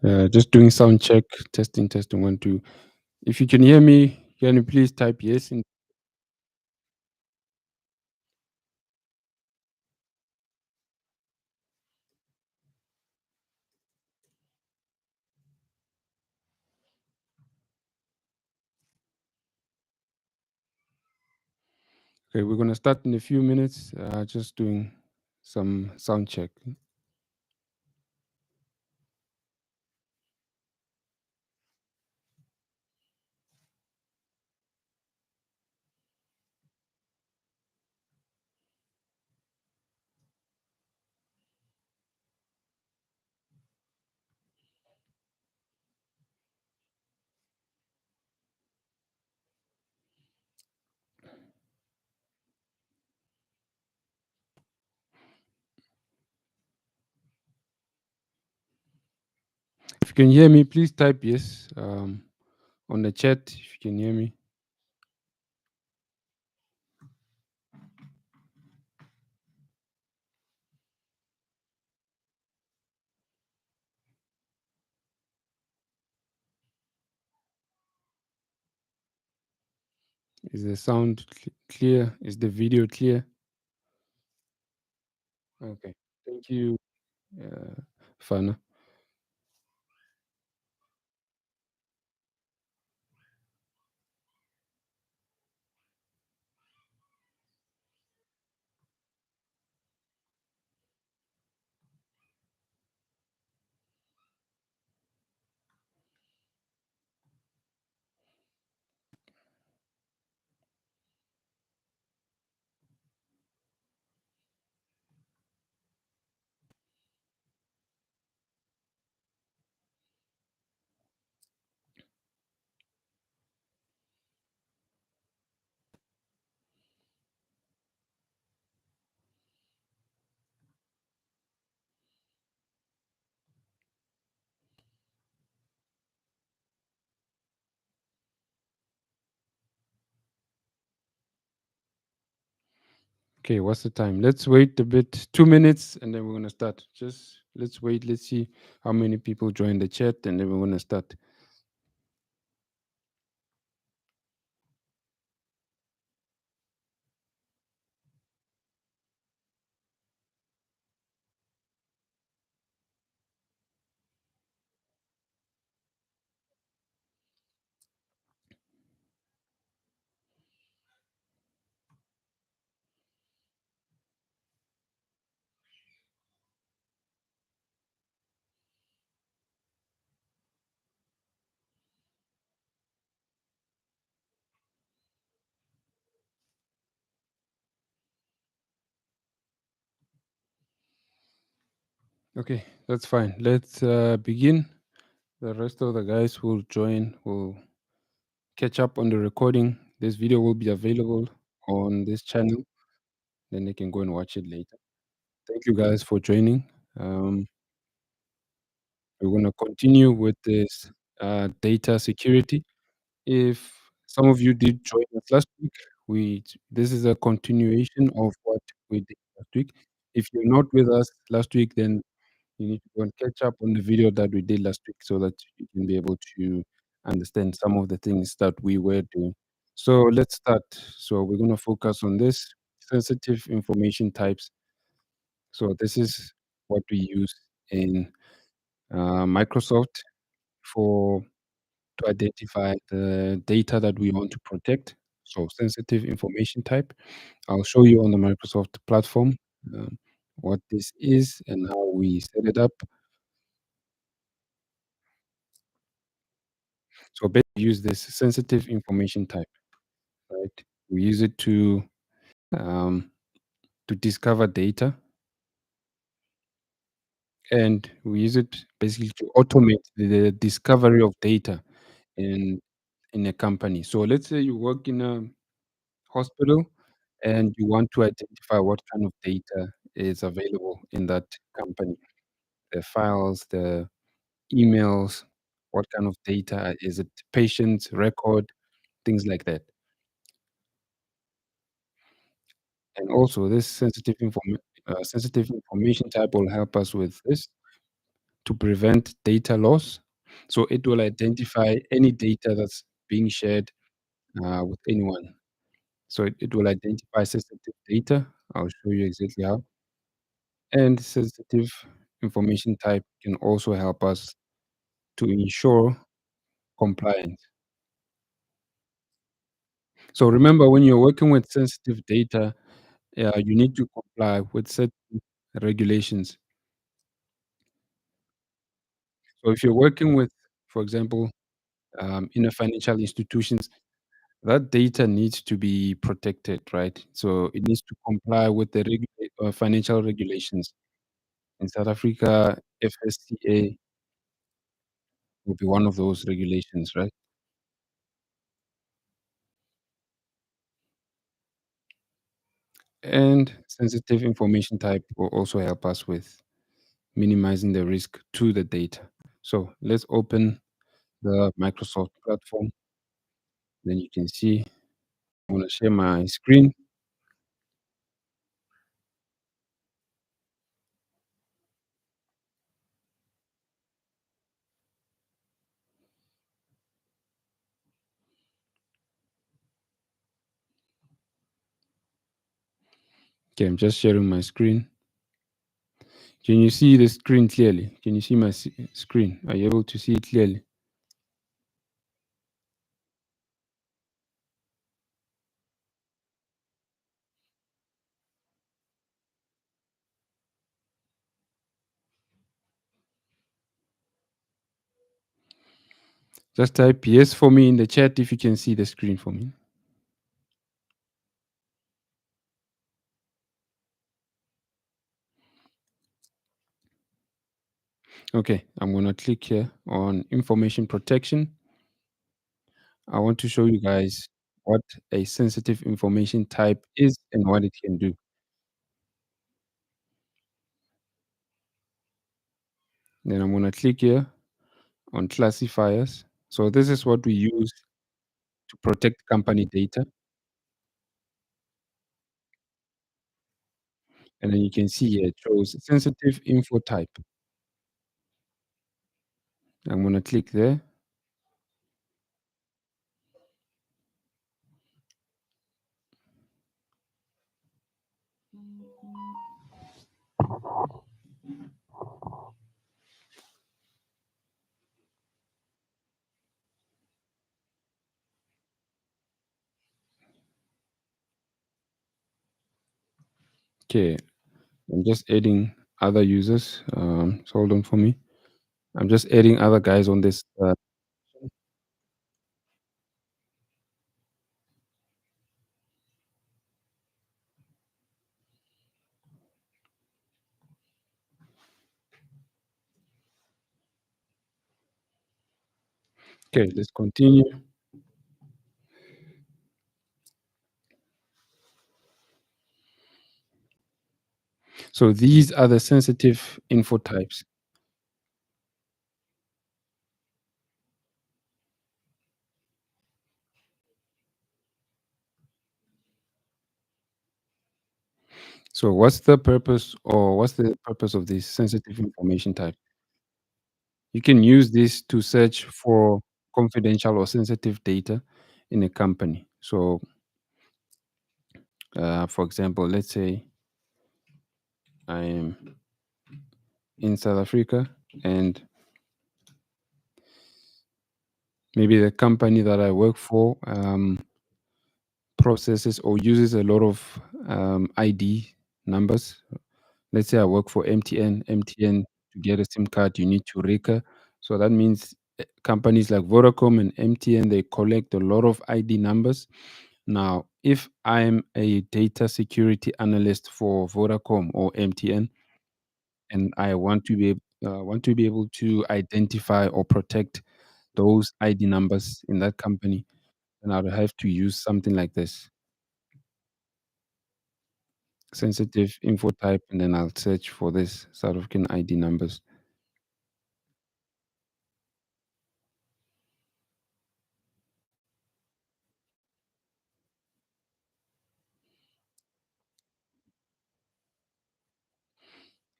Just doing sound check, testing, testing, one, two. If you can hear me, can you please type yes? Okay, we're gonna start in a few minutes. Just doing some sound check. If you can hear me, please type yes on the chat. If you can hear me, is the sound clear? Is the video clear? Okay, thank you, Fana. Okay, what's the time? Let's wait a bit, 2 minutes, and then we're gonna start. Just let's wait. Let's see how many people join the chat, and then we're gonna start. Okay, that's fine. Let's begin. The rest of the guys will join, will catch up on the recording. This video will be available on this channel, then they can go and watch it later. Thank you guys for joining. Um, we're going to continue with this data security. If some of you did join us last week, we this is a continuation of what we did last week. If you're not with us last week, then you need to go and catch up on the video that we did last week so that you can be able to understand some of the things that we were doing. So let's start. So we're going to focus on this sensitive information types. So this is what we use in Microsoft for to identify the data that we want to protect. So sensitive information type. I'll show you on the Microsoft platform what this is and how we set it up. So basically use this sensitive information type, right? We use it um, to discover data, and we use it basically to automate the discovery of data in a company. So let's say you work in a hospital and you want to identify what kind of data is available in that company, the files, the emails, what kind of data is it, patient's record, things like that. And also, this sensitive information type will help us with this to prevent data loss. So it will identify any data that's being shared with anyone. So it will identify sensitive data. I'll show you exactly how. And sensitive information type can also help us to ensure compliance. So remember, when you're working with sensitive data, you need to comply with certain regulations. So if you're working with, for example, in a financial institutions, that data needs to be protected, right? So it needs to comply with the financial regulations. In South Africa, FSCA will be one of those regulations, right? And sensitive information type will also help us with minimizing the risk to the data. So let's open the Microsoft platform. Then you can see I want to share my screen. Okay, I'm just sharing my screen. Can you see the screen clearly? Can you see my screen? Are you able to see it clearly? Just type yes for me in the chat if you can see the screen for me. Okay, I'm going to click here on information protection. I want to show you guys what a sensitive information type is and what it can do. Then I'm going to click here on classifiers. So this is what we use to protect company data. And then you can see here it shows sensitive info type. I'm going to click there. Okay, I'm just adding other users. So hold on for me. I'm just adding other guys on this. Okay, let's continue. So these are the sensitive info types. So what's the purpose of this sensitive information type? You can use this to search for confidential or sensitive data in a company. So, for example, let's say I'm in South Africa and maybe the company that I work for processes or uses a lot of ID numbers. Let's say I work for MTN. MTN, to get a SIM card, you need to RECA. So that means companies like Vodacom and MTN, they collect a lot of ID numbers. Now, if I'm a data security analyst for Vodacom or MTN, and I want to be able to identify or protect those ID numbers in that company, then I'd have to use something like this, sensitive info type, and then I'll search for this South African ID numbers.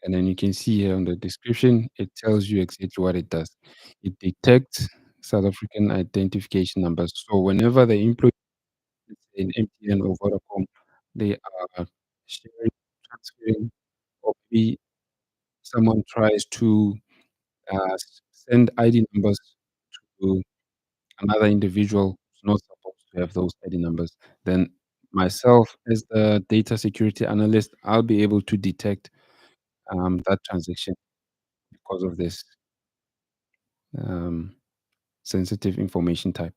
And then you can see here on the description, it tells you exactly what it does. It detects South African identification numbers. So whenever the employee is in MTN or Vodacom, they are sharing, transferring, or maybe someone tries to send ID numbers to another individual who's not supposed to have those ID numbers, then myself as the data security analyst, I'll be able to detect that transaction because of this um, sensitive information type.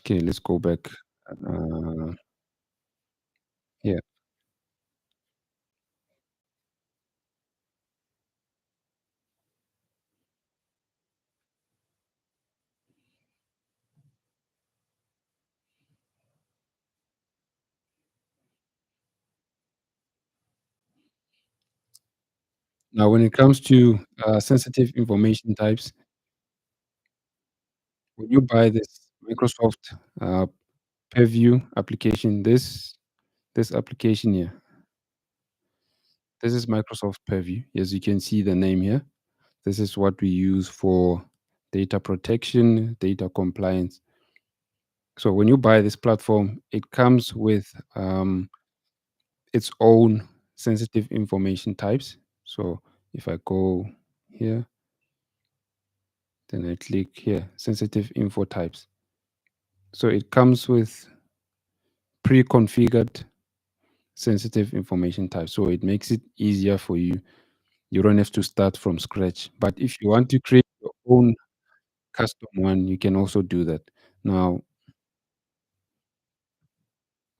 Okay, let's go back. Uh, yeah. Now, when it comes to sensitive information types, when you buy this Microsoft Purview application, this application here, this is Microsoft Purview. As you can see the name here, this is what we use for data protection, data compliance. So when you buy this platform, it comes with its own sensitive information types. So if I go here, then I click here, sensitive info types. So it comes with pre-configured sensitive information types. So it makes it easier for you. You don't have to start from scratch. But if you want to create your own custom one, you can also do that. Now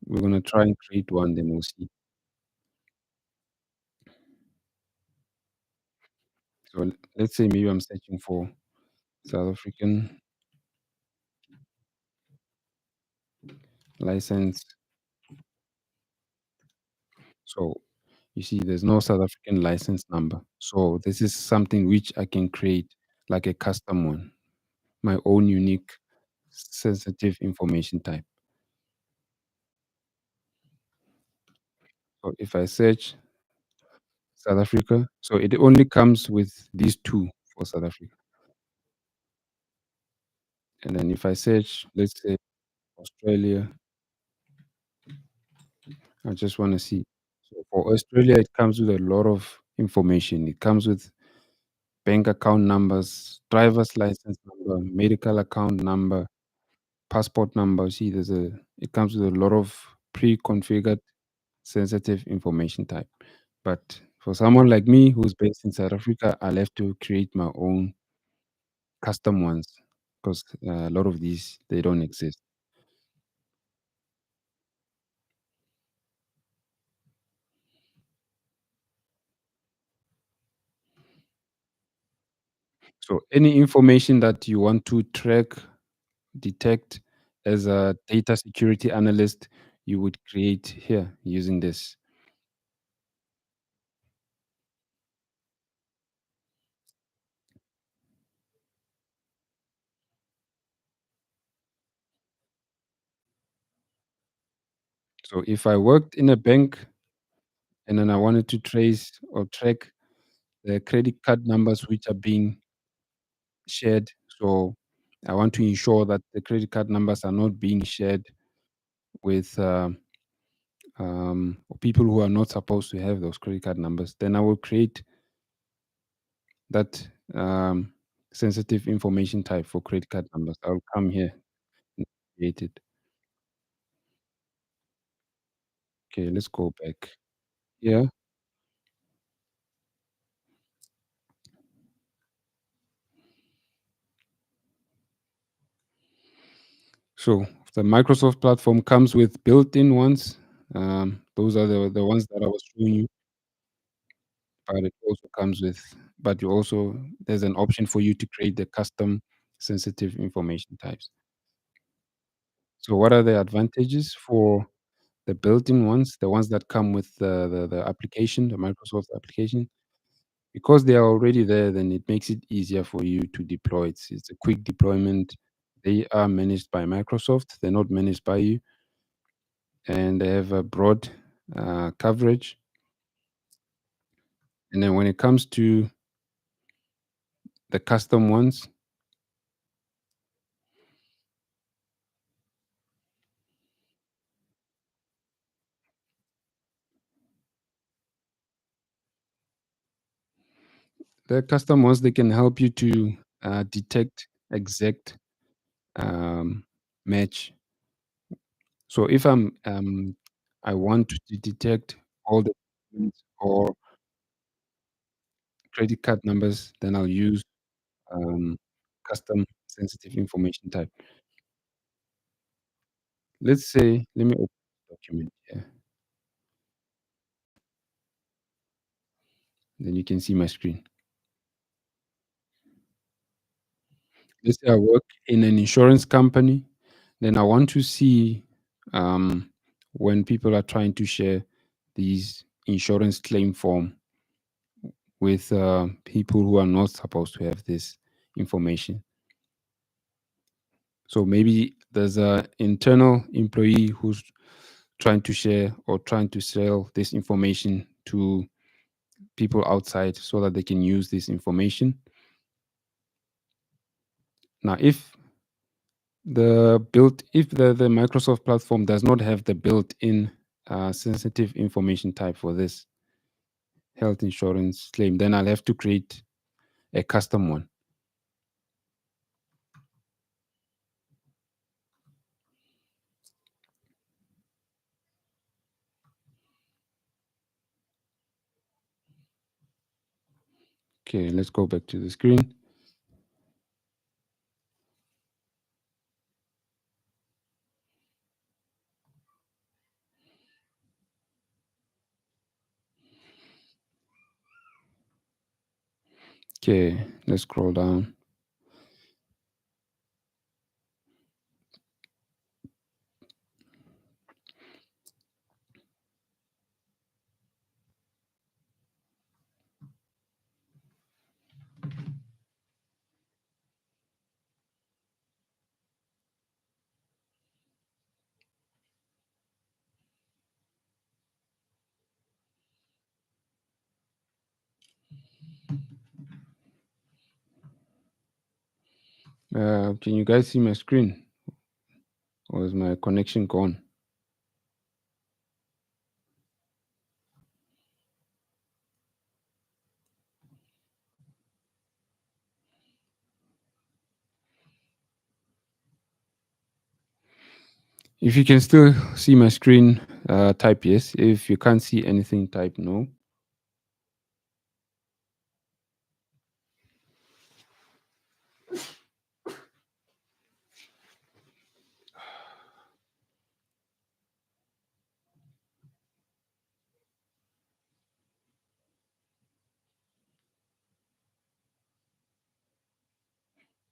we're gonna try and create one, then we'll see. So let's say maybe I'm searching for South African license. So you see, there's no South African license number. So this is something which I can create like a custom one, my own unique sensitive information type. So if I search South Africa, so it only comes with these two for South Africa. And then if I search, let's say Australia, I just want to see. So for Australia, it comes with a lot of information. It comes with bank account numbers, driver's license number, medical account number, passport number. See, it comes with a lot of pre-configured sensitive information type. But for someone like me who's based in South Africa, I'll have to create my own custom ones because a lot of these they don't exist. So any information that you want to track, detect as a data security analyst, you would create here using this. So if I worked in a bank and then I wanted to trace or track the credit card numbers which are being shared, so I want to ensure that the credit card numbers are not being shared with people who are not supposed to have those credit card numbers, then I will create that sensitive information type for credit card numbers. I'll come here and create it. Okay, let's go back here. So the Microsoft platform comes with built-in ones. Those are the ones that I was showing you, but it also comes with, but you also, there's an option for you to create the custom sensitive information types. So what are the advantages for the built-in ones, the ones that come with the application, the Microsoft application? Because they are already there, then it makes it easier for you to deploy. It's a quick deployment. They are managed by Microsoft. They're not managed by you, and they have a broad coverage. And then when it comes to the custom ones, they can help you to detect exact match. So if I want to detect all the payments or credit card numbers, then I'll use um, custom sensitive information type. Let's say, let me open the document here. Then you can see my screen. Let's say I work in an insurance company. Then I want to see um, when people are trying to share these insurance claim form with people who are not supposed to have this information. So maybe there's a internal employee who's trying to share or trying to sell this information to people outside so that they can use this information. Now, if the Microsoft platform does not have the built-in sensitive information type for this health insurance claim, then I'll have to create a custom one. Okay, let's go back to the screen. Okay, let's scroll down. Can you guys see my screen, or is my connection gone? If you can still see my screen, type yes. If you can't see anything, type no.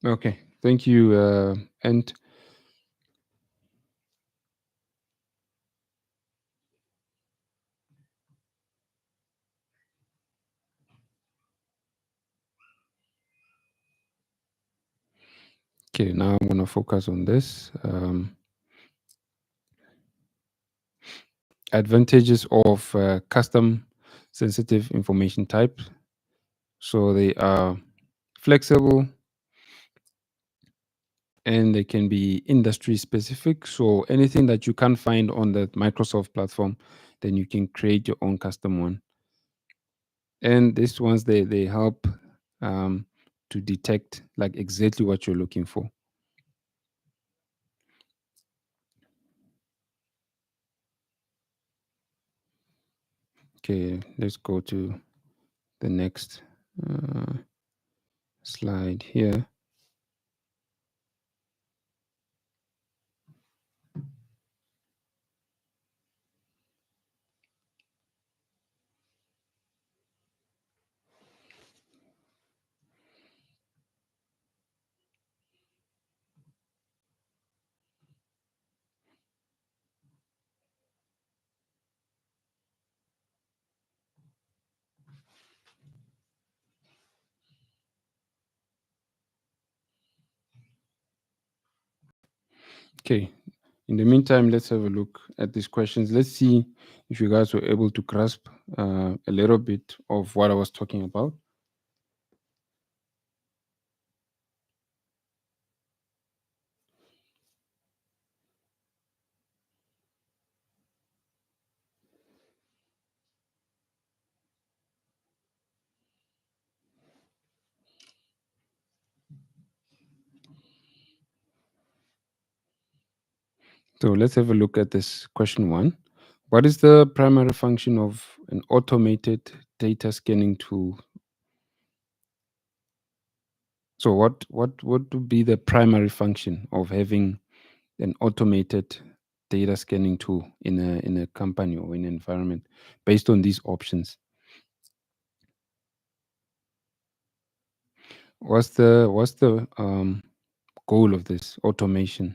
Okay, thank you. And okay, now I'm gonna focus on this. Advantages of custom sensitive information type. So they are flexible and they can be industry specific. So anything that you can't find on the Microsoft platform, then you can create your own custom one. And these ones they help um, to detect like exactly what you're looking for. Okay, let's go to the next uh, slide here. Okay. In the meantime, let's have a look at these questions. Let's see if you guys were able to grasp a little bit of what I was talking about. So let's have a look at this question one. What is the primary function of an automated data scanning tool? So what would be the primary function of having an automated data scanning tool in a company or in an environment based on these options? What's the goal of this automation?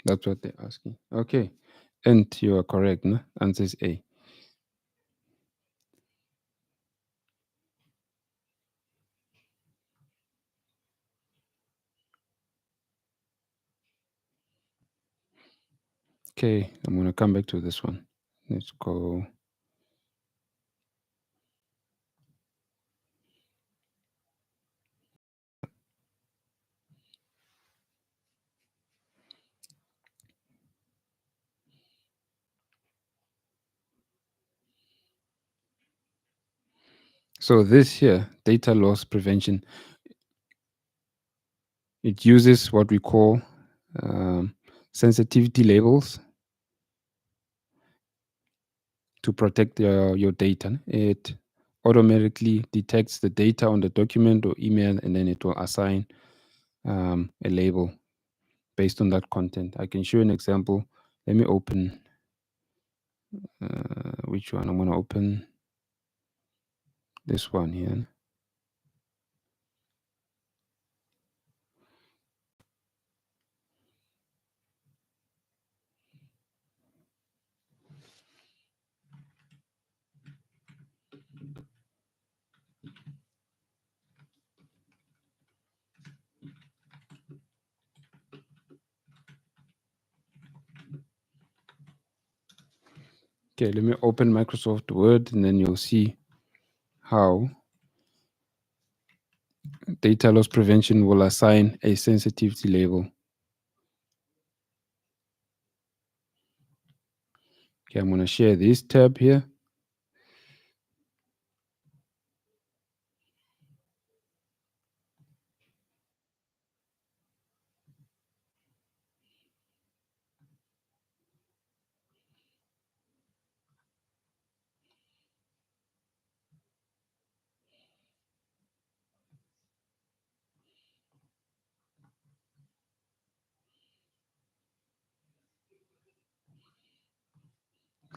That's what they're asking. Okay. And you are correct, no? Answer is A. Okay, I'm gonna come back to this one. Let's go. So this here, data loss prevention, it uses what we call sensitivity labels to protect your data. It automatically detects the data on the document or email, and then it will assign a label based on that content. I can show you an example. Let me open which one? I'm going to open this one here. Okay, let me open Microsoft Word, and then you'll see how data loss prevention will assign a sensitivity label. Okay, I'm going to share this tab here.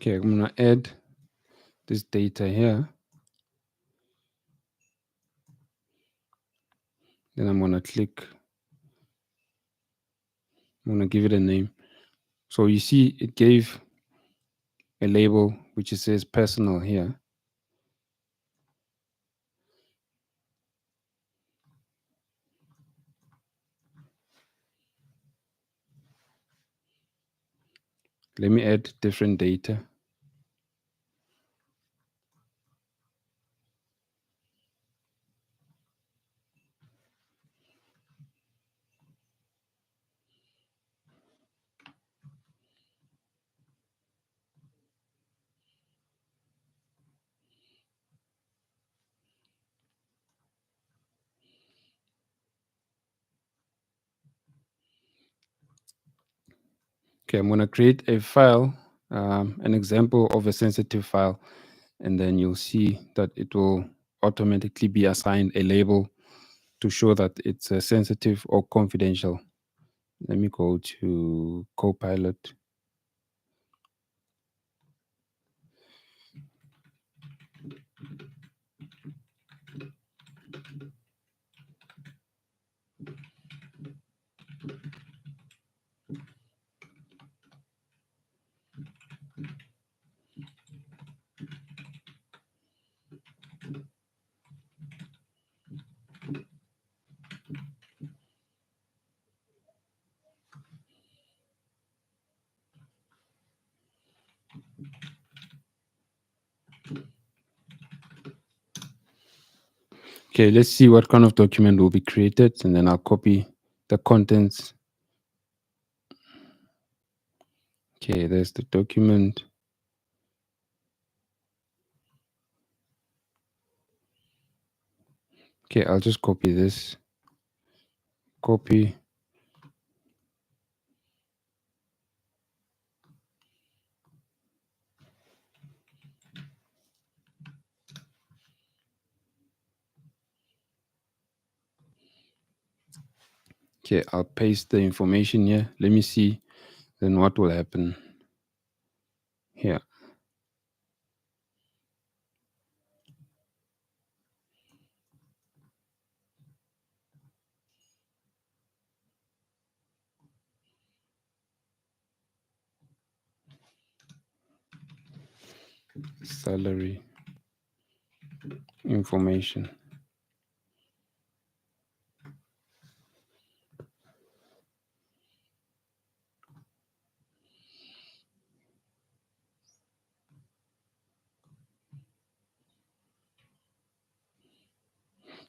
Okay, I'm going to add this data here. Then I'm going to click. I'm going to give it a name. So you see it gave a label which it says personal here. Let me add different data. Okay, I'm going to create a file, an example of a sensitive file, and then you'll see that it will automatically be assigned a label to show that it's sensitive or confidential. Let me go to Copilot. Okay, let's see what kind of document will be created, and then I'll copy the contents. Okay, there's the document. Okay, I'll just copy this. Copy. Okay, I'll paste the information here. Let me see then what will happen here. Salary information.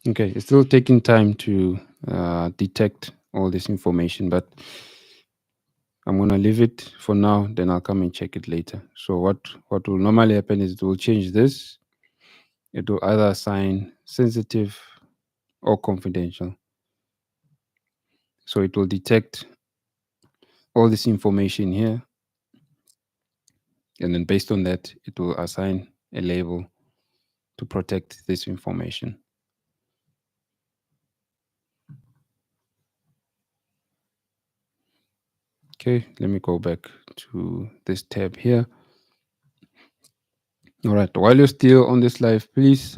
Okay, it's still taking time to detect all this information, but I'm gonna leave it for now. Then I'll come and check it later. So what will normally happen is it will change this. It will either assign sensitive or confidential. So it will detect all this information here, and then based on that, it will assign a label to protect this information. Okay, let me go back to this tab here. All right, while you're still on this live, please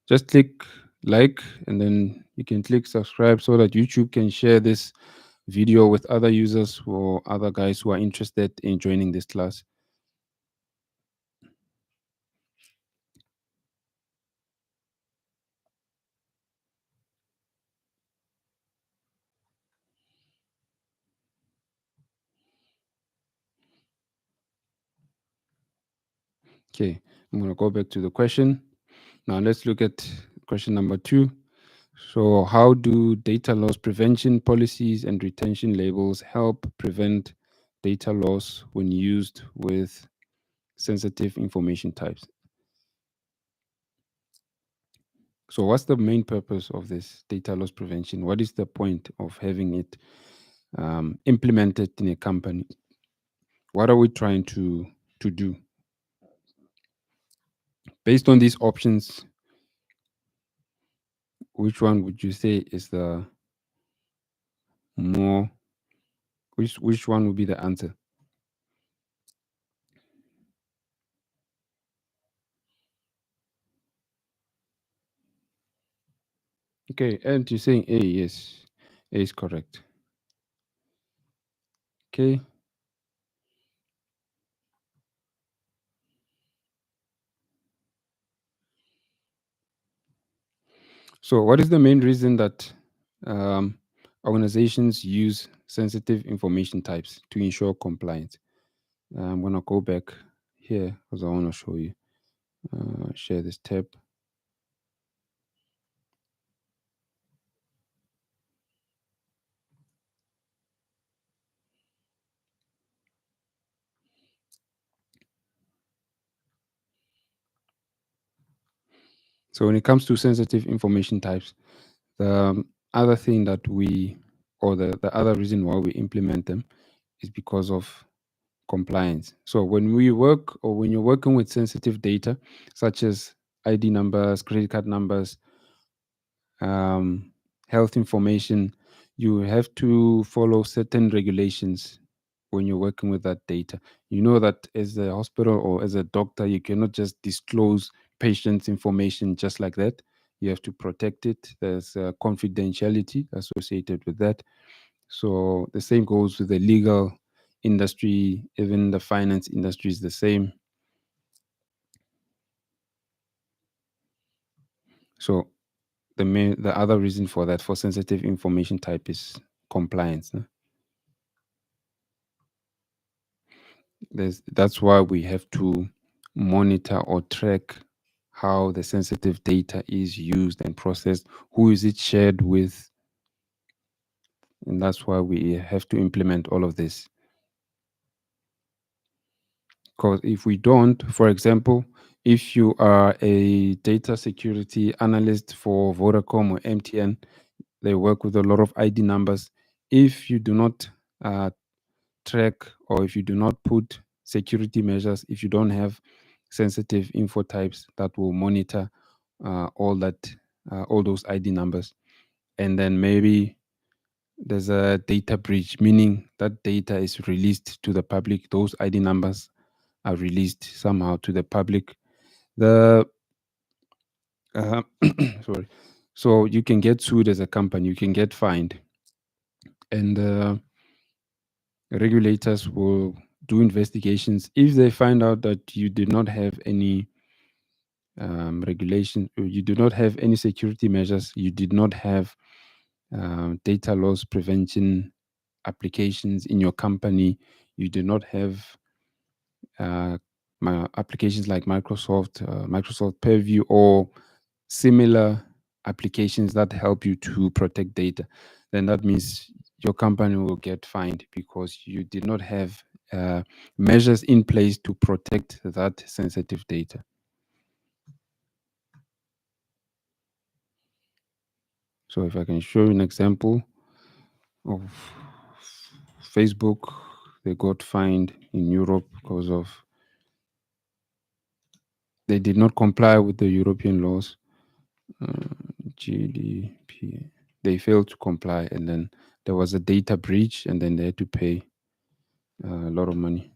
just click like, and then you can click subscribe so that YouTube can share this video with other users or other guys who are interested in joining this class. Okay, I'm going to go back to the question. Now let's look at question number 2. So how do data loss prevention policies and retention labels help prevent data loss when used with sensitive information types? So what's the main purpose of this data loss prevention? What is the point of having it implemented in a company? What are we trying to do? Based on these options, which one would you say is the more, which one would be the answer? Okay, and you're saying A, yes. A is correct. Okay. So what is the main reason that um, organizations use sensitive information types to ensure compliance? I'm going to go back here because I want to show you. Share this tab. So when it comes to sensitive information types, the other thing that we, or the other reason why we implement them is because of compliance. So when we work, or when you're working with sensitive data, such as ID numbers, credit card numbers, health information, you have to follow certain regulations when you're working with that data. You know that as a hospital or as a doctor, you cannot just disclose patients' information just like that. You have to protect it. There's confidentiality associated with that. So the same goes with the legal industry, even the finance industry is the same. So the other reason for that, for sensitive information type, is compliance. No? That's why we have to monitor or track how the sensitive data is used and processed, who is it shared with, and that's why we have to implement all of this. Because if we don't, for example, if you are a data security analyst for Vodacom or MTN, they work with a lot of ID numbers. If you do not track, or if you do not put security measures, if you don't have sensitive info types that will monitor all that, all those ID numbers, and then maybe there's a data breach, meaning that data is released to the public, those ID numbers are released somehow to the public. The sorry, so you can get sued as a company, you can get fined, and regulators will do investigations if they find out that you did not have any regulation, or you do not have any security measures, you did not have data loss prevention applications in your company, you do not have applications like Microsoft Purview or similar applications that help you to protect data, then that means your company will get fined because you did not have measures in place to protect that sensitive data. So if I can show you an example of Facebook, they got fined in Europe because of they did not comply with the European laws. GDP, they failed to comply, and then there was a data breach, and then they had to pay a lot of money.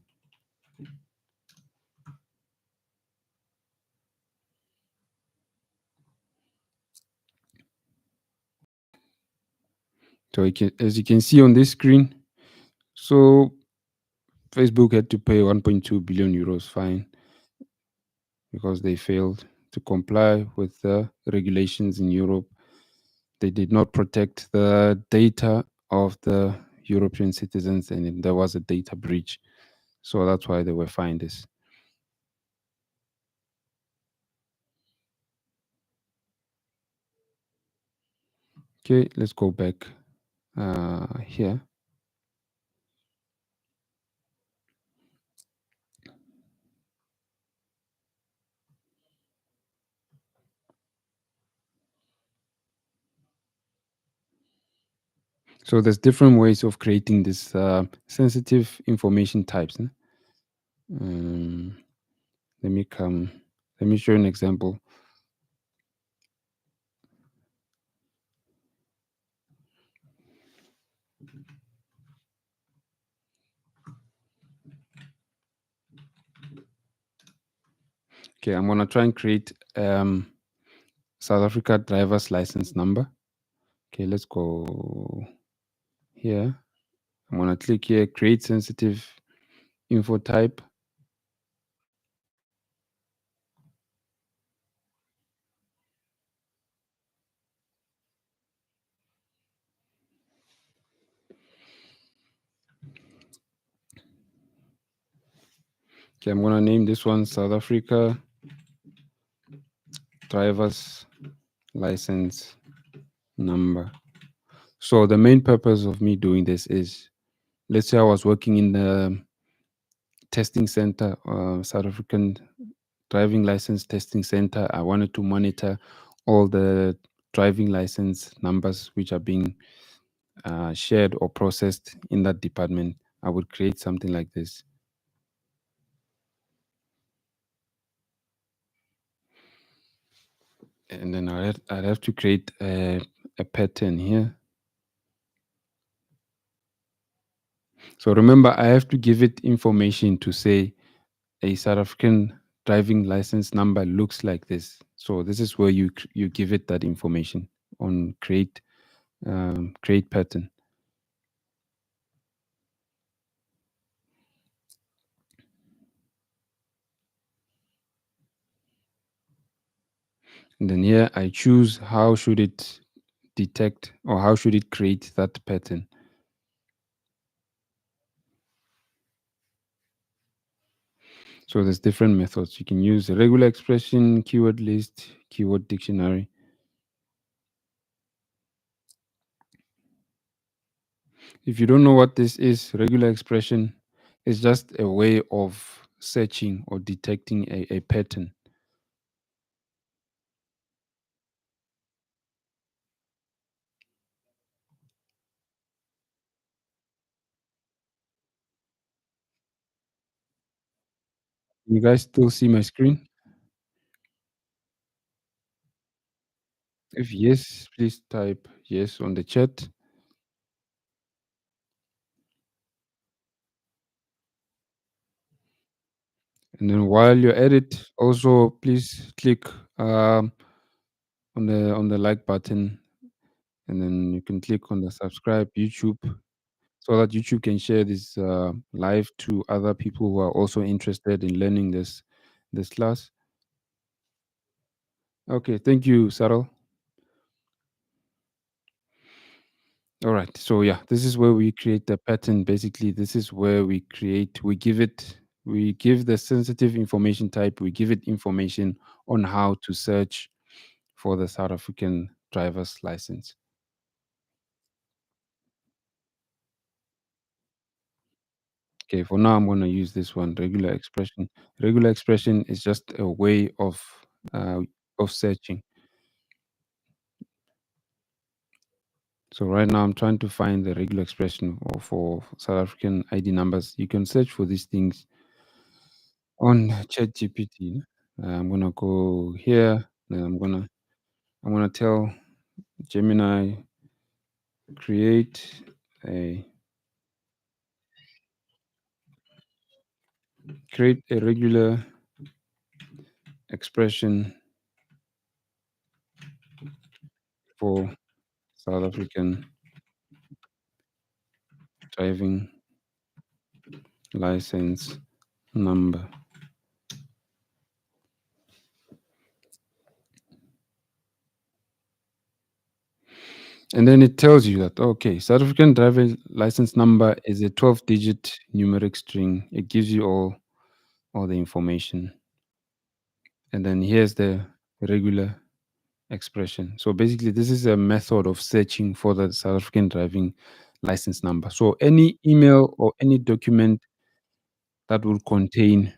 So as you can see on this screen, so Facebook had to pay 1.2 billion euros fine because they failed to comply with the regulations in Europe. They did not protect the data of the European citizens, and there was a data breach. So that's why they were fined this. Okay, let's go back here. So there's different ways of creating this sensitive information types. Let me show you an example. Okay, I'm gonna try and create South Africa driver's license number. Okay, let's go here. I'm gonna click here, create sensitive info type. Okay, I'm gonna name this one South Africa driver's license number. So the main purpose of me doing this is, let's say I was working in the testing center, South African driving license testing center. I wanted to monitor all the driving license numbers which are being shared or processed in that department. I would create something like this. And then I'd have to create a pattern here. So remember, I have to give it information to say a South African driving license number looks like this. So this is where you give it that information on create pattern. And then here I choose how should it detect or how should it create that pattern. So there's different methods. You can use a regular expression, keyword list, keyword dictionary. If you don't know what this is, regular expression is just a way of searching or detecting a pattern. You guys still see my screen? If yes, please type yes on the chat. And then while you're at it, also please click on the like button, and then you can click on the subscribe YouTube so that YouTube can share this live to other people who are also interested in learning this class. Okay, thank you, Sarah. All right. So yeah, this is where we create the pattern. Basically, this is where we give the sensitive information type, we give it information on how to search for the South African driver's license. Okay, for now I'm gonna use this one, regular expression. Regular expression is just a way uh, of searching. So right now I'm trying to find the regular expression or for South African ID numbers. You can search for these things on ChatGPT. I'm gonna go here, then I'm gonna tell Gemini create a create a regular expression for South African driving license number. And then it tells you that okay, South African driver license number is a 12-digit numeric string. It gives you all the information. And then here's the regular expression. So basically, this is a method of searching for the South African driving license number. So any email or any document that will contain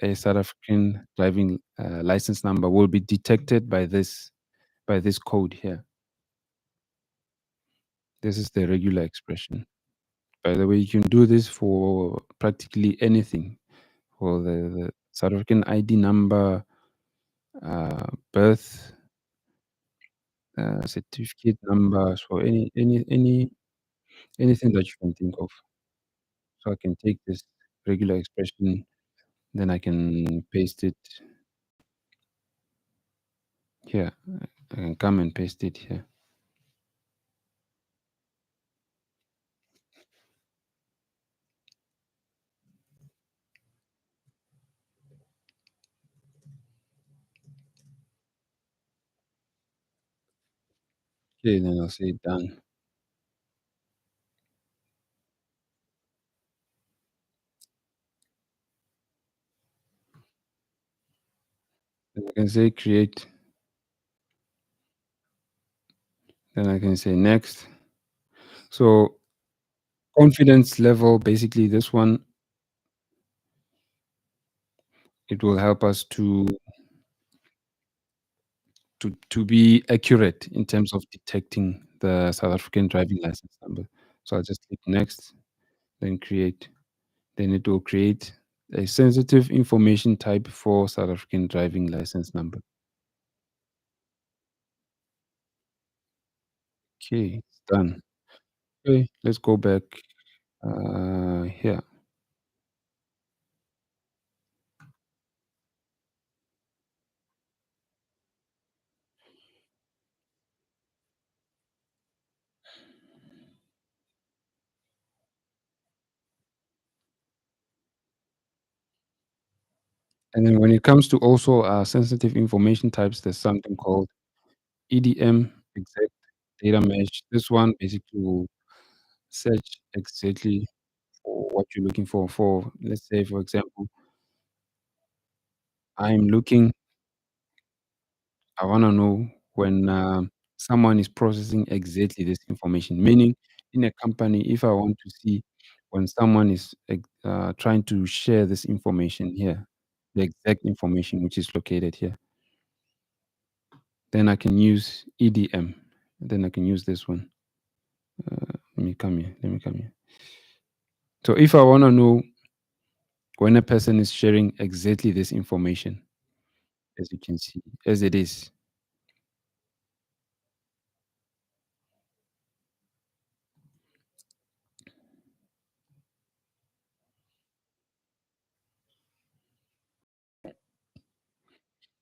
a South African driving license number will be detected by this code here. This is the regular expression. By the way, you can do this for practically anything. For the South African ID number, birth certificate numbers, for anything that you can think of. So I can take this regular expression, then I can paste it here. I can come and paste it here. Okay, then I'll say done. Then I can say create. Then I can say next. So confidence level, basically this one, it will help us to be accurate in terms of detecting the South African driving license number. So I'll just click next, then create. Then it will create a sensitive information type for South African driving license number. Okay, it's done. Okay, let's go back here. And then when it comes to also sensitive information types, there's something called EDM, exact data mesh. This one basically will search exactly for what you're looking for. For let's say, for example, I'm looking I wanna know when, someone is processing exactly this information, meaning in a company, if I want to see when someone is trying to share this information here, the exact information which is located here, then I can use EDM. Then I can use this one. Let me come here. Let me come here. So if I wanna know when a person is sharing exactly this information, as you can see, as it is,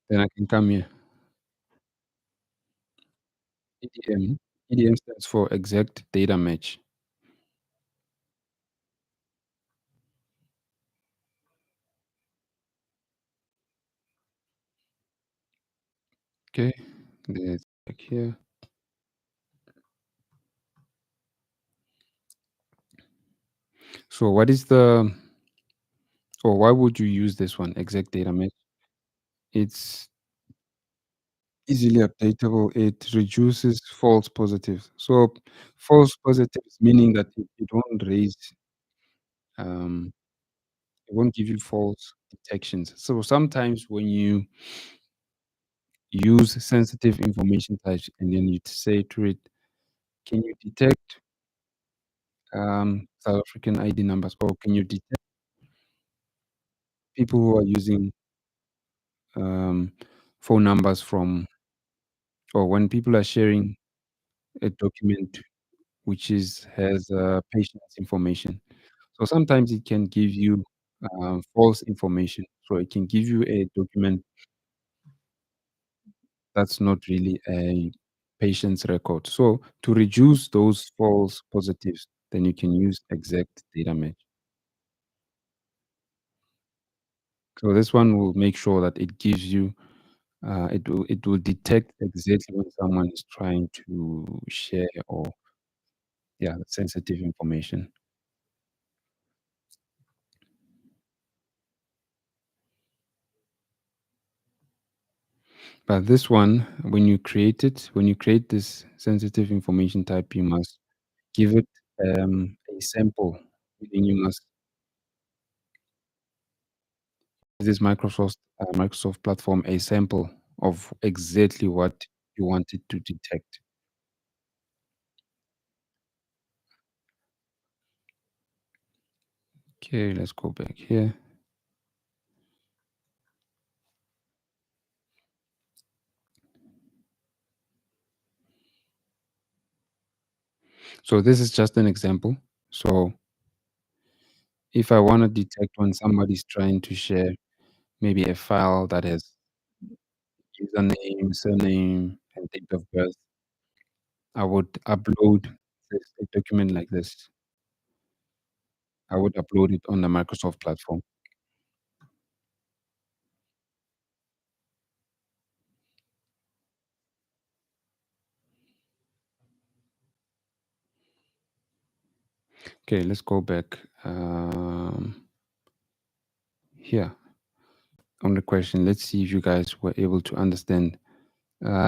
then I can come here. EDM. EDM stands for exact data match. Okay, let's check here. So what is the or why would you use this one, exact data match? It's easily updatable. It reduces false positives. So false positives meaning that it won't raise, um, it won't give you false detections. So sometimes when you use sensitive information types and then you say to it, can you detect South African ID numbers, or can you detect people who are using um, phone numbers from, or when people are sharing a document which is has patient's information. So sometimes it can give you false information. So it can give you a document that's not really a patient's record. So to reduce those false positives, then you can use exact data match. So this one will make sure that it gives you it will detect exactly when someone is trying to share or yeah, sensitive information. But this one, when you create this sensitive information type, you must give it a sample. Meaning you must give this Microsoft platform a sample of exactly what you want it to detect. Okay, let's go back here. So this is just an example. So if I want to detect when somebody's trying to share maybe a file that has username, surname, and date of birth, I would upload a document like this. I would upload it on the Microsoft platform. Okay, let's go back here on the question. Let's see if you guys were able to understand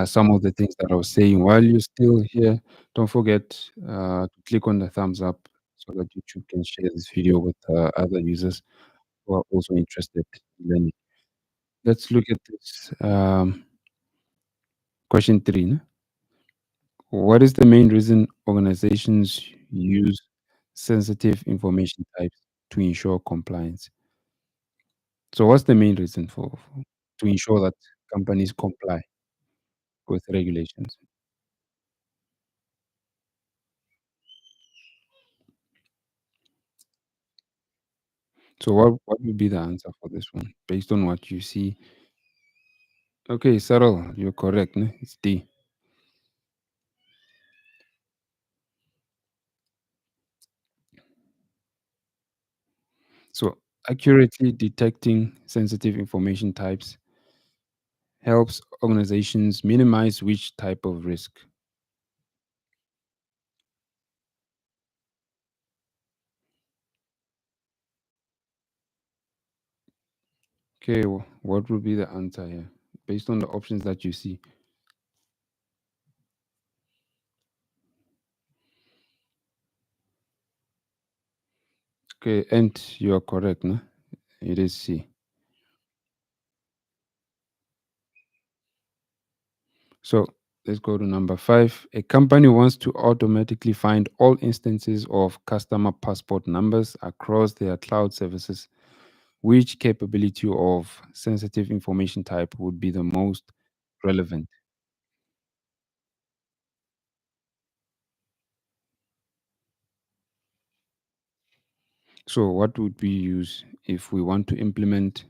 some of the things that I was saying. While you're still here, don't forget to click on the thumbs up so that YouTube can share this video with other users who are also interested in learning. Let's look at this question 3. No? What is the main reason organizations use sensitive information types to ensure compliance? So, what's the main reason for to ensure that companies comply with regulations? So, what would be the answer for this one based on what you see? Okay, Sarah, you're correct. No? It's D. So, accurately detecting sensitive information types helps organizations minimize which type of risk. Okay, what would be the answer here based on the options that you see? Okay, and you are correct, no? It is C. So let's go to number five. A company wants to automatically find all instances of customer passport numbers across their cloud services. Which capability of sensitive information type would be the most relevant? So, what would we use if we want to implement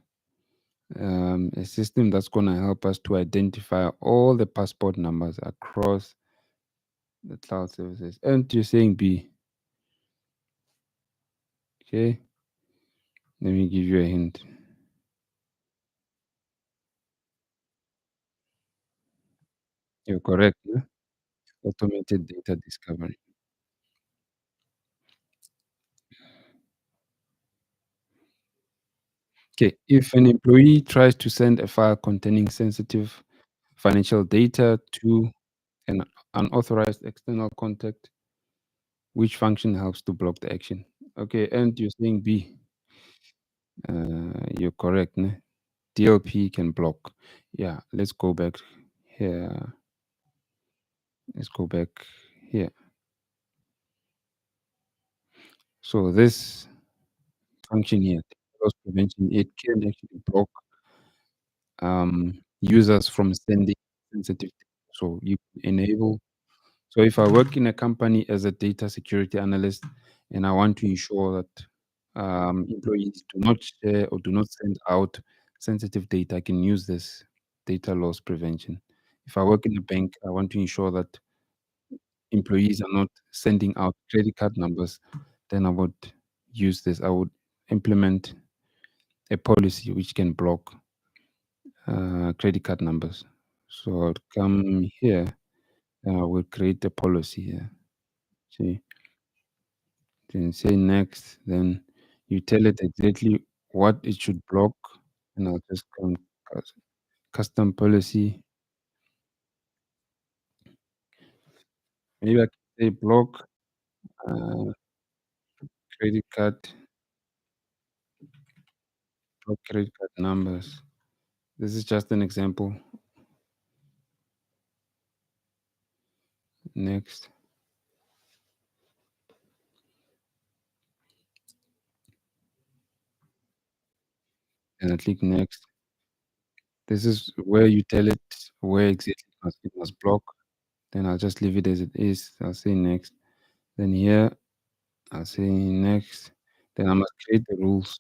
a system that's going to help us to identify all the passport numbers across the cloud services? And you're saying B. Okay, let me give you a hint. You're correct. Yeah? Automated data discovery. Okay, if an employee tries to send a file containing sensitive financial data to an unauthorized external contact, which function helps to block the action? Okay, and you're saying B. You're correct. Ne? DLP can block. Yeah, let's go back here. Let's go back here. So this function here, loss prevention, it can actually block users from sending sensitive data. So you enable. So if I work in a company as a data security analyst and I want to ensure that employees do not share or do not send out sensitive data, I can use this data loss prevention. If I work in a bank, I want to ensure that employees are not sending out credit card numbers, then I would use this. I would implement a policy which can block credit card numbers. So I'd come here and I will create a policy here. See, then say next, then you tell it exactly what it should block, and I'll just come custom policy. Maybe I can say uh, credit card, block credit card numbers. This is just an example. Next, and I click next. This is where you tell it where exactly it must block. Then I'll just leave it as it is. I'll say next. Then here I'll say next. Then I must create the rules.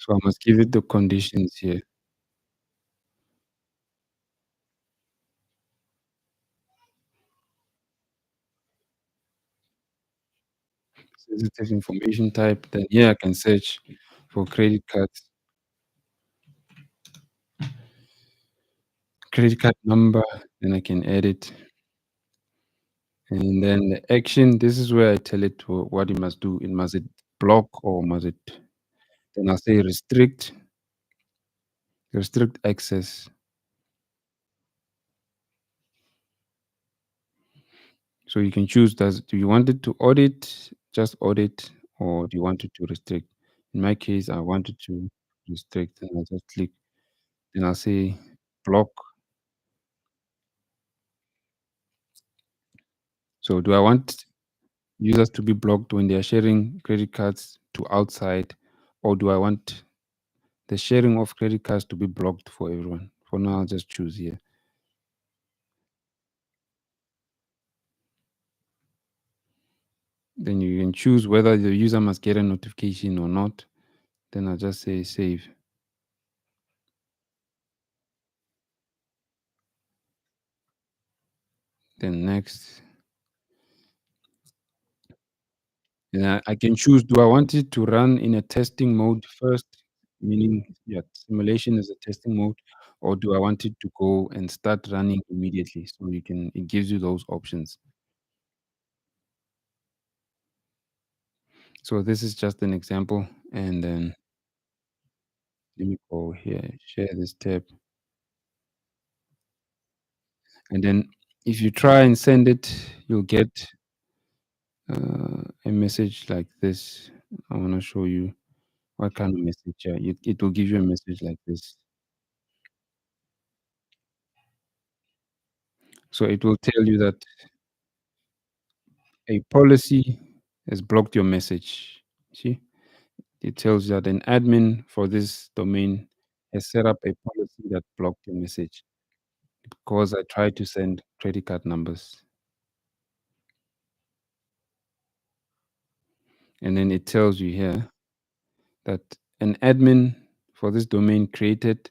So I must give it the conditions here. Sensitive information type. Then here I can search for credit card number. Then I can add it. And then the action, this is where I tell it what it must do. It must it block or must it then I'll say restrict access. So you can choose do you want it to audit, just audit, or do you want it to restrict? In my case, I want it to restrict, and I'll just click. Then I'll say block. So do I want users to be blocked when they are sharing credit cards to outside, or do I want the sharing of credit cards to be blocked for everyone? For now, I'll just choose here. Then you can choose whether the user must get a notification or not. Then I'll just say save. Then next. And I can choose, do I want it to run in a testing mode first, meaning, yeah, simulation is a testing mode, or do I want it to go and start running immediately? So it gives you those options. So this is just an example, and then let me go here, share this tab, and then if you try and send it, you'll get a message like this. I want to show you what kind of message. It will give you a message like this. So it will tell you that a policy has blocked your message. See, it tells you that an admin for this domain has set up a policy that blocked your message because I tried to send credit card numbers. And then it tells you here that an admin for this domain created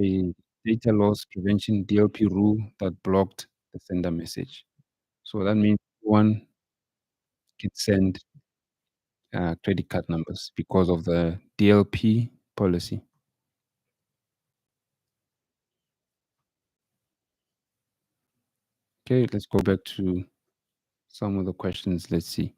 a data loss prevention DLP rule that blocked the sender message. So that means one can send credit card numbers because of the DLP policy. Okay, let's go back to some of the questions. Let's see.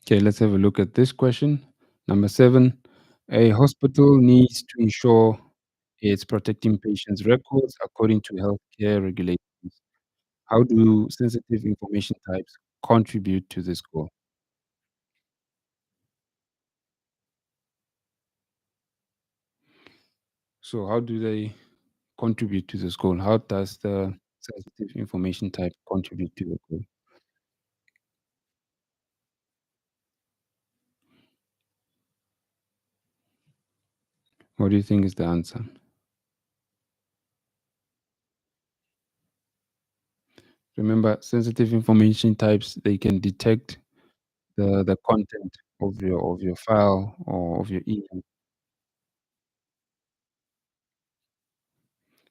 Okay, let's have a look at this question. Number 7, a hospital needs to ensure it's protecting patients' records according to healthcare regulations. How do sensitive information types contribute to this goal? So, how do they contribute to this goal? How does the sensitive information type contribute to the goal? What do you think is the answer? Remember, sensitive information types, they can detect the content of your file or of your email.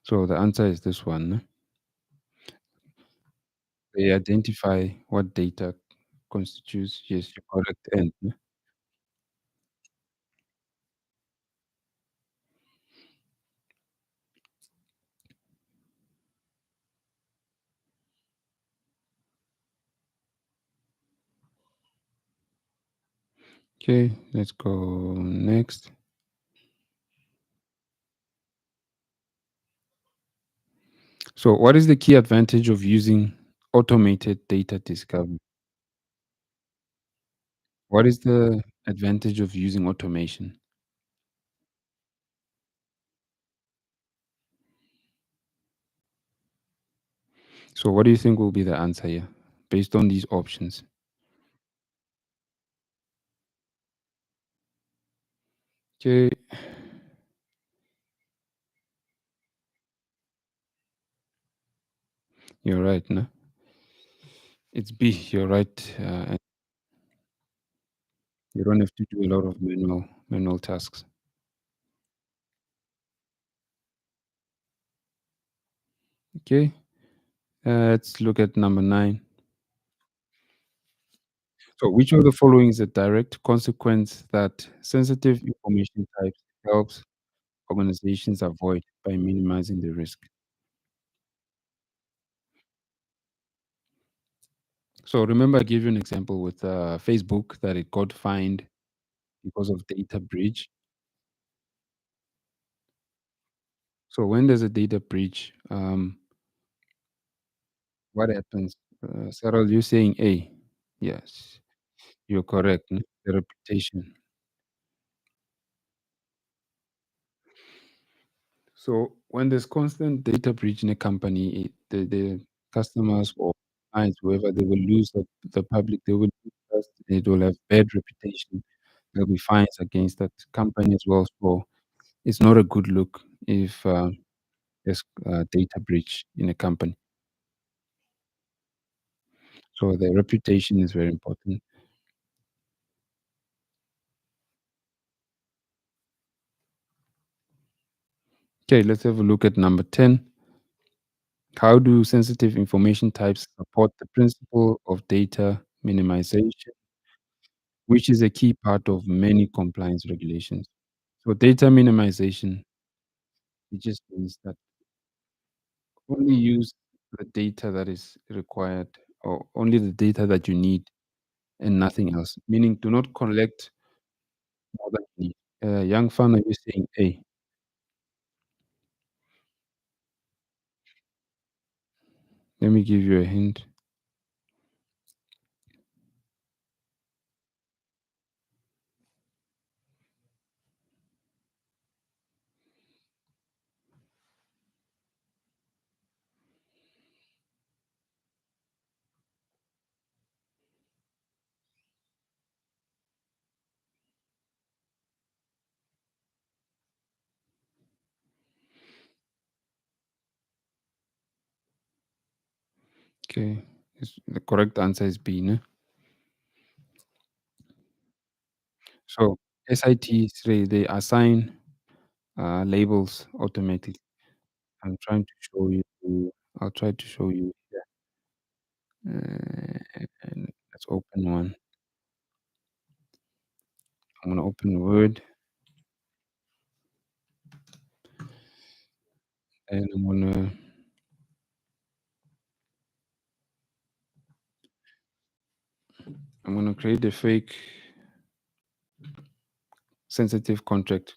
So the answer is this one. They identify what data constitutes, yes, your correct end. Okay, let's go next. So what is the key advantage of using automated data discovery? What is the advantage of using automation? So what do you think will be the answer here based on these options? Okay, you're right, no? It's B, you're right. And you don't have to do a lot of manual tasks. Okay, let's look at number 9. So which of the following is a direct consequence that sensitive information types helps organizations avoid by minimizing the risk? So remember, I gave you an example with Facebook that it got fined because of data breach. So when there's a data breach, what happens? Sarah, you're saying A. Yes, you're correct. The reputation. So when there's constant data breach in a company, the customers or clients, whoever, they will lose the public, they will lose trust, it will have bad reputation. There'll be fines against that company as well. So it's not a good look if there's data breach in a company. So the reputation is very important. Okay, let's have a look at number 10. How do sensitive information types support the principle of data minimization, which is a key part of many compliance regulations? So, data minimization, it just means that only use the data that is required or only the data that you need and nothing else. Meaning, do not collect more than you need. Young fan, are you saying A? Let me give you a hint. Okay. The correct answer is B, no? So SITs, they assign labels automatically. I'm trying to show you. I'll try to show you here. And let's open one. I'm gonna open Word and I'm gonna create a fake sensitive contract.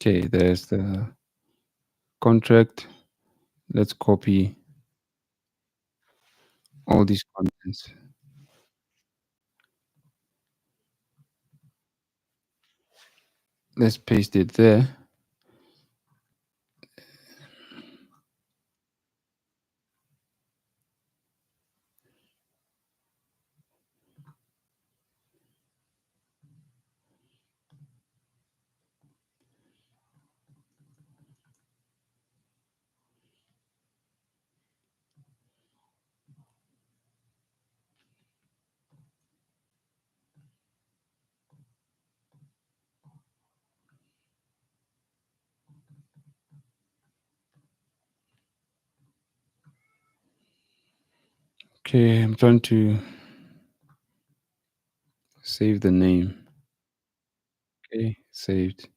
Okay, there's the contract. Let's copy all these contents. Let's paste it there. Okay, I'm trying to save the name. Okay, saved.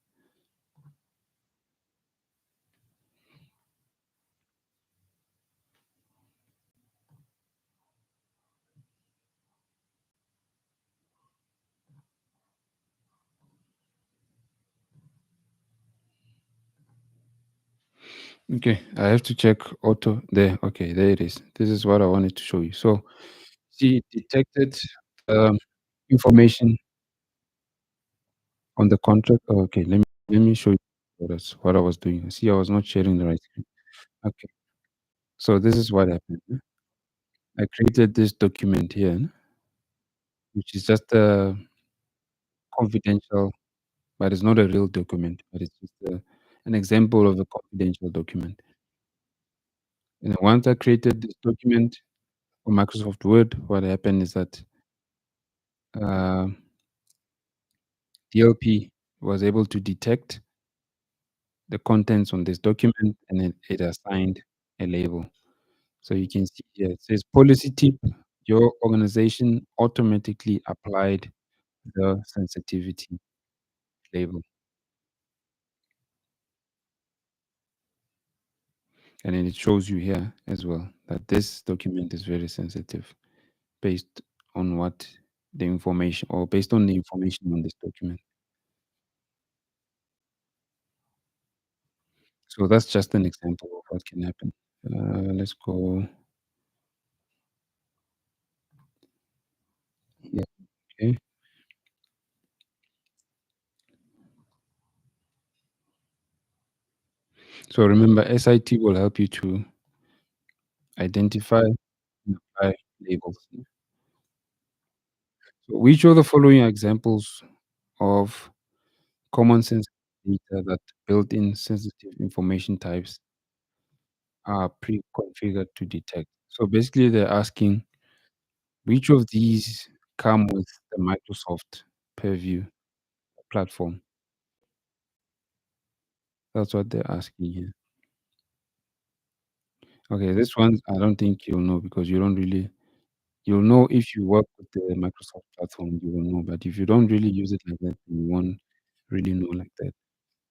Okay, I have to check auto there. Okay, there it is. This is what I wanted to show you. So, see, it detected information on the contract. Oh, okay, let me show you what I was doing. See, I was not sharing the right screen. Okay, so this is what happened. I created this document here, which is just a confidential, but it's not a real document, but it's just an example of a confidential document. And then once I created this document for Microsoft Word, what happened is that uh, DLP was able to detect the contents on this document and then it assigned a label. So you can see here it says policy tip, your organization automatically applied the sensitivity label. And then it shows you here as well that this document is very sensitive based on what the information or based on the information on this document. So that's just an example of what can happen. Let's go here. Okay. So remember, SIT will help you to identify, and apply labels. So which of the following are examples of common sense data that built-in sensitive information types are pre-configured to detect? So basically, they're asking which of these come with the Microsoft Purview platform? That's what they're asking here. Okay, this one I don't think you'll know because you don't really you'll know if you work with the Microsoft platform, you will know, but if you don't really use it like that, you won't really know like that.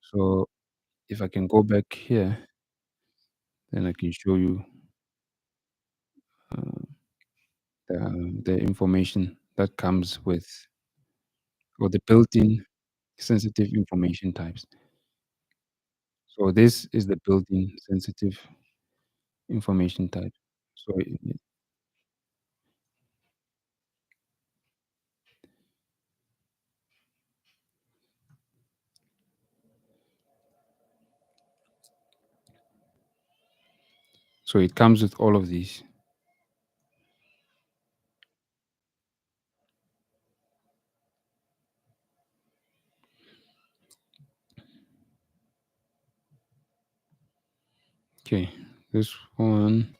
So if I can go back here, then I can show you uh, the information that comes with or the built-in sensitive information types. So this is the built-in sensitive information type. So so it comes with all of these. Okay, this one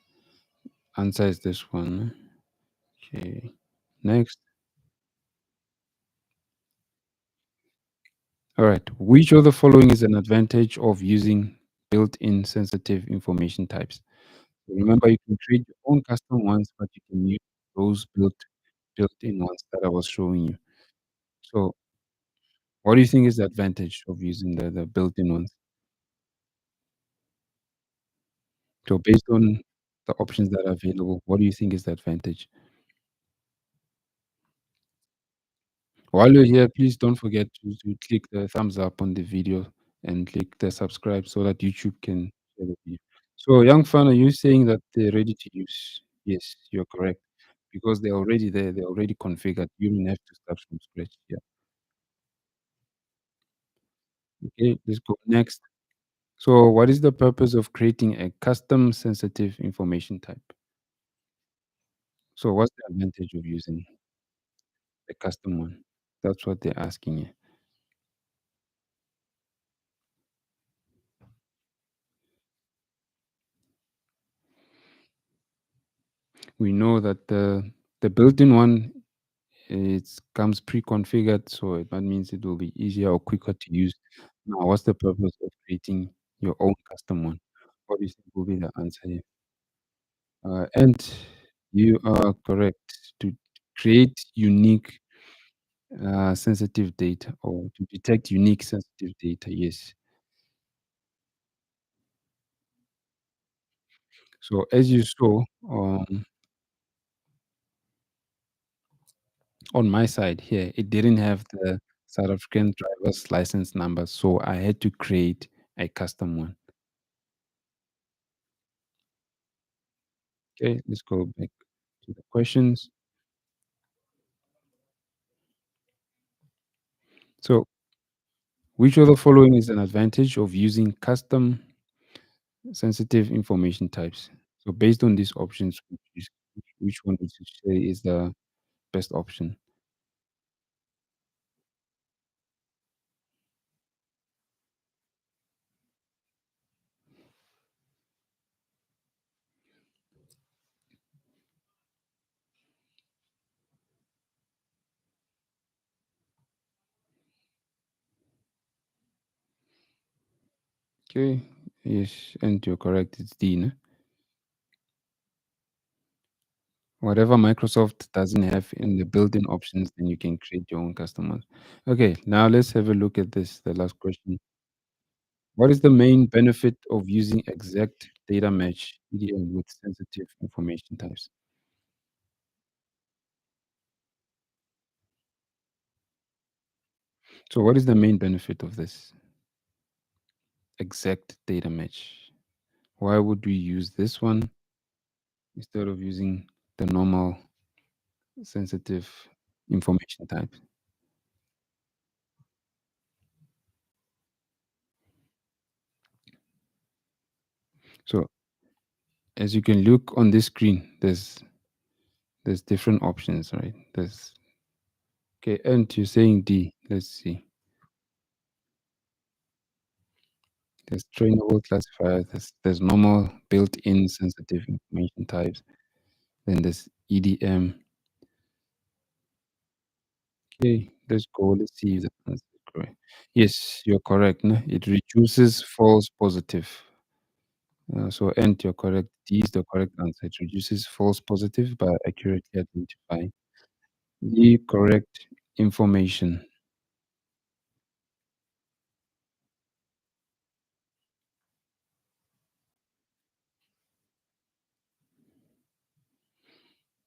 answers this one. Okay, next. All right. Which of the following is an advantage of using built-in sensitive information types? So remember, you can create your own custom ones, but you can use those built-in ones that I was showing you. So, what do you think is the advantage of using the built-in ones? So, based on the options that are available, what do you think is the advantage? While you're here, please don't forget to click the thumbs up on the video and click the subscribe so that YouTube can share the video. So, young fan, are you saying that they're ready to use? Yes, you're correct. Because they're already there, they're already configured. You don't have to start from scratch. Yeah. Okay, let's go next. So, what is the purpose of creating a custom sensitive information type? So, what's the advantage of using a custom one? That's what they're asking you. We know that the built-in one it comes pre-configured, so that means it will be easier or quicker to use. Now, what's the purpose of creating your own custom one? What do you think will be the answer here? And you are correct to create unique sensitive data or to detect unique sensitive data. Yes. So as you saw on my side here, it didn't have the South African driver's license number, so I had to create a custom one. Okay, let's go back to the questions. So, which of the following is an advantage of using custom sensitive information types? So, based on these options, which one would you say is the best option? Okay, yes, and you're correct. It's D. No? Whatever Microsoft doesn't have in the built-in options, then you can create your own custom ones. Okay, now let's have a look at this. The last question. What is the main benefit of using exact data match EDM with sensitive information types? So, what is the main benefit of this exact data match? Why would we use this one instead of using the normal sensitive information type? So, as you can look on this screen, there's different options, right? There's okay, and you're saying D. Let's see. There's trainable classifier. There's normal built-in sensitive information types. Then there's EDM. Okay, let's go. Let's see if the answer is correct. Yes, you're correct. No? It reduces false positive. So, and you're correct. D is the correct answer. It reduces false positive by accurately identifying the correct information.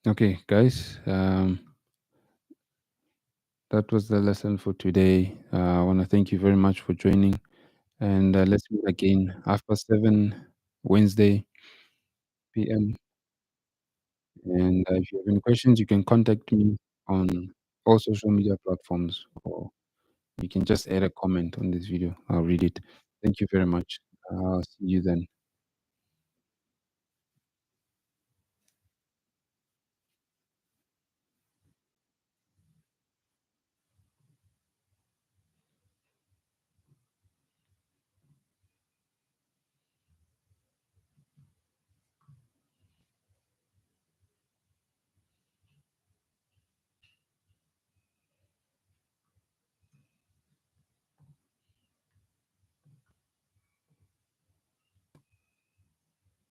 Okay, guys. That was the lesson for today. I want to thank you very much for joining. And let's meet again after 7 Wednesday p.m. And if you have any questions, you can contact me on all social media platforms, or you can just add a comment on this video. I'll read it. Thank you very much. I'll see you then.